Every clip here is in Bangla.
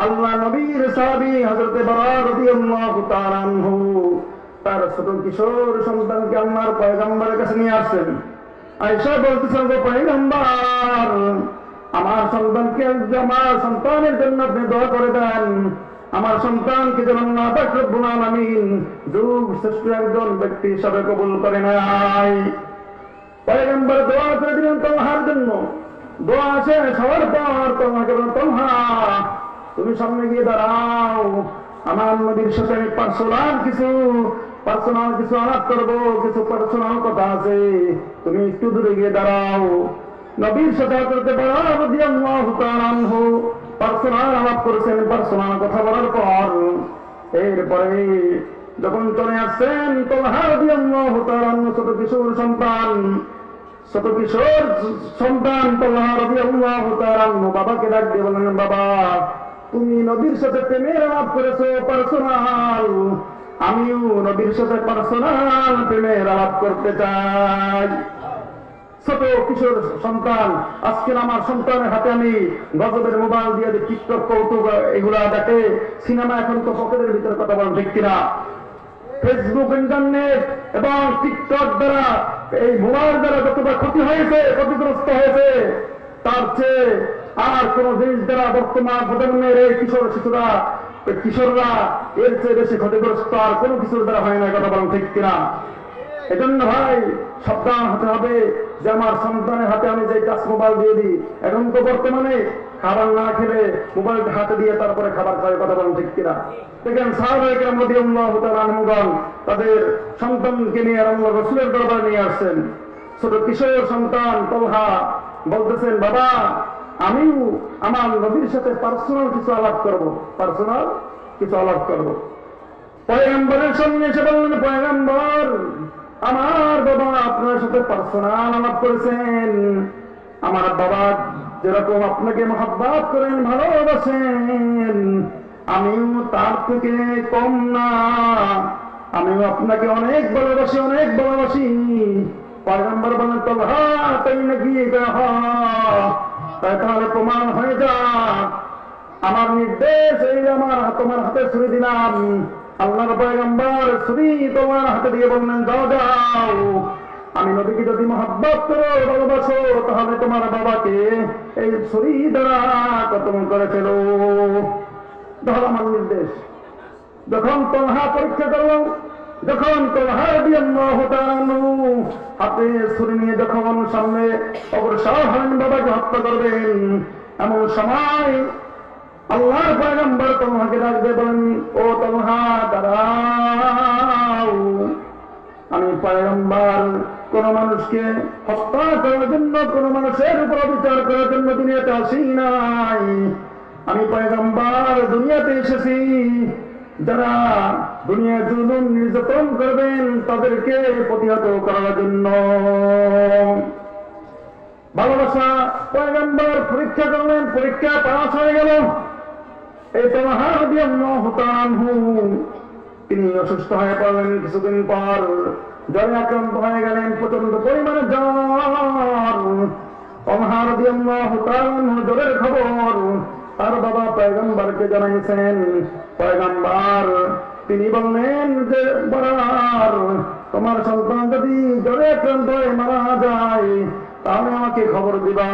আল্লাহ নবীর সাহাবী হযরত বারা রাদিয়াল্লাহু তাআলা আনহু তার ছোট কিশোর সন্তানকে আল্লাহর পয়গম্বরের কাছে নিয়ে আসছেন। আয়েশা বলতেছেন, গো পয়গম্বর, আমার সন্তানকে, আমার সন্তানের জন্য আপনি দোয়া করে দেন। আমার সন্তানকে যেন আল্লাহ পাক রব্বুল আলামিন যুগ শ্রেষ্ঠ একজন ব্যক্তি হিসাবে কবুল করে নেয়। পয়গম্বর দোয়া করে দিলেন তালহার জন্য। দোয়া শেষ হওয়ার পর তালহাকে বলেন, তালহা তুমি সামনে গিয়ে দাঁড়াও, আমার নবীর সাথে আমি পার্সোনাল কিছু আলাপ করবো, কিছু পার্সোনাল কথা আছে, তুমি একটু দূরে গিয়ে দাঁড়াও। নবীর সাথে করতে পার্সোনাল আলাপ করেছেন। পার্সোনাল কথা বলার পর এরপরে যখন চলে আসছেন তালহা রাদিয়াল্লাহু তাআলা ছোট কিশোর সন্তান তালহা রাদিয়াল্লাহু তাআলা বাবাকে ডাক দিয়ে বললেন, বাবা তুমি নবীর সাথে প্রেমের আলাপ করেছো পার্সোনাল, আমিও নবীর সাথে পার্সোনাল প্রেমের আলাপ করতে চাই। ছোট কিশোর সন্তান, আজকে আমার সন্তানের হাতে আমি গজবের মোবাইল দিয়ে টিকটক, কৌতুক এগুলা দেখে, সিনেমা এখন তো পকেটের ভিতরে, কথা বলেন ঠিক কিনা? ফেসবুক, ইন্টারনেট এবং টিকটক দ্বারা, এই মোবাইল দ্বারা যতটা ক্ষতি হয়েছে, ক্ষতিগ্রস্ত হয়েছে, তার চেয়ে আর কোন জিনিস দ্বারা বর্তমান প্রজন্মের এই কিশোররা এর চেয়ে বেশি ক্ষতিগ্রস্ত আর কোন কিছুর দ্বারা হয় না, কথা বলেন ঠিক কিনা? এজন্য ভাই সাবধান হতে হবে যে আমার সন্তানের হাতে আমি যে টাচ মোবাইল দিয়ে দিই, এখন তো বর্তমানে খাবার না খেলে মোবাইল হাতে দিয়ে তারপরে খাবার খায়, কথা বলেন ঠিক কিনা? দেখেন সাহাবায়ে কেরাম রাদিয়াল্লাহু তাআলা আনহুগণ তাদের সন্তানকে নিয়ে আল্লাহ রাসূলের দরবারে নিয়ে আসছেন। ছোট কিশোর সন্তান তালহা বলতেছেন, বাবা আমিও আমার নবীর সাথে পার্সোনাল কিছু আলাপ করব। পয়গম্বরের সঙ্গে এসে বললেন, পয়গম্বর আমার বাবা আপনার সাথে পার্সোনাল আলাপ করেছেন। আমার বাবা যেরকম আপনাকে মহব্বত করেন, ভালোবাসেন, আমিও তার থেকে কম না, আমিও আপনাকে অনেক ভালোবাসি। পয়গম্বর বলেন, তালহা তাই নাকি? তাহলে প্রমাণ হয়ে যাক, আমার নির্দেশ এই, তোমার হাতে ছুরি দিলাম। আল্লাহর পয়গম্বর ছুরি তোমার হাতে দিয়ে বললেন, যাও, আমি নবীকে যদি মহব্বত করো, ভালোবাসো, তাহলে তোমার বাবাকে এই ছুরি দ্বারা কতল করে ফেলো। তাহলে আমার নির্দেশ। যখন তালহা পরীক্ষা করলাম, যখন তালহা রাদিয়াল্লাহু তাআলা হাতে ছুরি নিয়ে যখন সামনে অগ্রসর হলেন বাবাকে হত্যা করবেন, এমন সময় আল্লাহর পয়গম্বর তালহাকে ডাক দিয়ে বলেন, ও তালহা দাঁড়াও, আমি পয়গম্বর কোন মানুষকে হত্যা করার জন্য, কোন মানুষের উপর বিচার করার জন্য দুনিয়াতে আসি নাই। আমি পয়গম্বর দুনিয়াতে এসেছি যারা দুনিয়া জুলুম নির্যাতন করবেন তাদেরকে প্রতিহত করার জন্য। ভালোবাসা পয়গম্বর পরীক্ষা করলেন, পরীক্ষা পাস হয়ে গেল। এই তালহা রাদিয়াল্লাহু তাআলা আনহু তিনি অসুস্থ হয়ে পড়লেন। কিছুদিন পর জ্বরে আক্রান্ত হয়ে গেলেন, প্রচন্ড পরিমাণে জ্বর। তালহা রাদিয়াল্লাহু তাআলা আনহু জ্বরের খবর তার বাবা পয়গম্বরকে জানাইছেন। পয়গম্বর তিনি বললেন যে, বরার তোমার সন্তান যদি জ্বরে আক্রান্ত হয়ে মারা যায় তাহলে আমাকে খবর দিবা,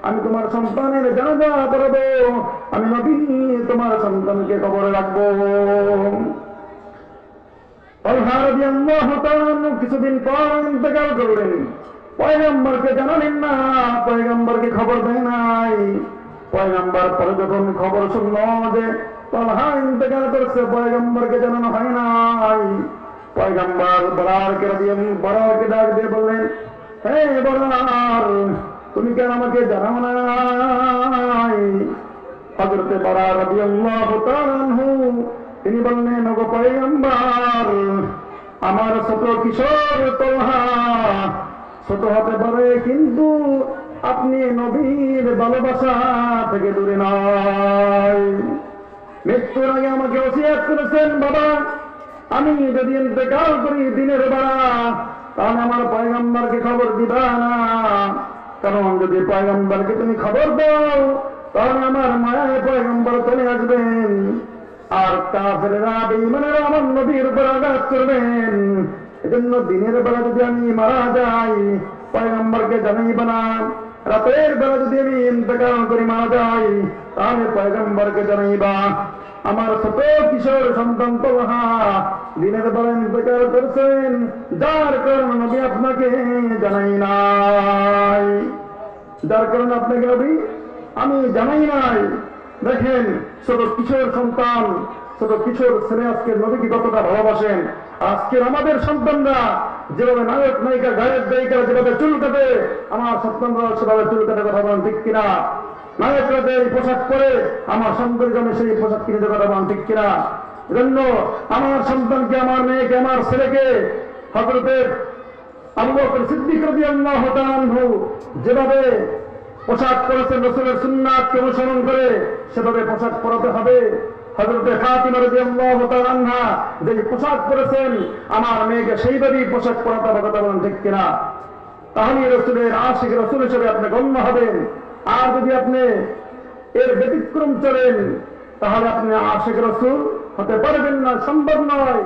আমি তোমার সন্তানের জানাজা করবো, আমি নবী তোমার সন্তানকে খবর রাখবো। তালহা রাদিয়াল্লাহু তাআলা কিছুদিন পর ইন্তেকাল করলেন। পয়গম্বরকে জানালেন না, পয়গম্বরকে খবর দেয় নাই। পয়গম্বর পরে যখন খবর শুনল যে তালহা ইন্তেকাল করছে, পয়গম্বরকে জানানো হয় নাই। পয়গম্বর বরারকে ডাক দিয়ে বললেন, হে বরার, তুমি কেন আমাকে জানাও নাই? হযরতে বারা রাদিয়াল্লাহু তাআলা আনহু তিনি বললেন, ওগো পয়গম্বর, আমার ছোট কিশোর তালহা ছোট হতে পারে, কিন্তু আপনি নবীর ভালোবাসা থেকে দূরে নাই। মৃত্যুর আগে আমাকে ওসিয়ত করেছেন, বাবা আমি যদি ইন্তেকাল করি দিনের বেলা তাহলে আমার পয়গম্বরকে খবর দিবা না, কারণ যদি পয়গম্বরকে তুমি খবর দাও তাহলে আমার মায়ায় পয়গম্বর চলে আসবেন, আর কাফেররা বেঈমানেরা আমার নবীর উপর আঘাত করবেন। এজন্য দিনের বেলা যদি আমি মারা যাই, পয়গম্বরকে জানাইব না। রাতের বেলা যদি আমি ইন্তেকাল করি মারা যাই, তাহলে পয়গম্বরকে জানাইবা। আমার ছোট কিশোর সন্তান তোলহা দিনের বেলা ইন্তেকাল করছেন, যার কারণে নবী আপনাকে জানাই নাই, যার কারণে আপনাকে নবী আমি জানাই নাই। দেখেন ছোট কিশোর সন্তান, ছোট কিশোর ছেলে আজকে নবীকে কতটা ভালোবাসেন। আজকের আমাদের সন্তানরা যেভাবে নায়ক নায়িকা গায়ক গায়িকারা যেভাবে চুল কাটে, আমার সন্তানরা সেভাবে চুল কাটে, কথা বলেন ঠিক কিনা? নায়করা যে পোশাক পরে, আমার সন্তানকে আমি সেই পোশাক কিনে দেবো, কথা বলেন ঠিক কিনা? এজন্য আমার সন্তানকে, আমার মেয়েকে, আমার ছেলেকে হযরতে আবু বকর সিদ্দিক রাদিয়াল্লাহু তাআলা আনহু যেভাবে পোশাক পরেছেন, রাসূলের সুন্নাতকে অনুসরণ করে সেভাবে পোশাক পরাতে হবে। হযরতে ফাতিমা রাদিয়াল্লাহু তাআলা আনহা যে পোশাক পরেছেন, আমার মেয়েকে সেইভাবেই পোশাক পরাতে হবে, কথা বলেন ঠিক কিনা? তাহলে রাসূলের আশিক, রাসূল হিসেবে আপনি গণ্য হবেন। আর যদি আপনি এর ব্যতিক্রম চলেন, তাহলে আপনি আশিক রাসূল হতে পারবেন না, সম্ভব নয়।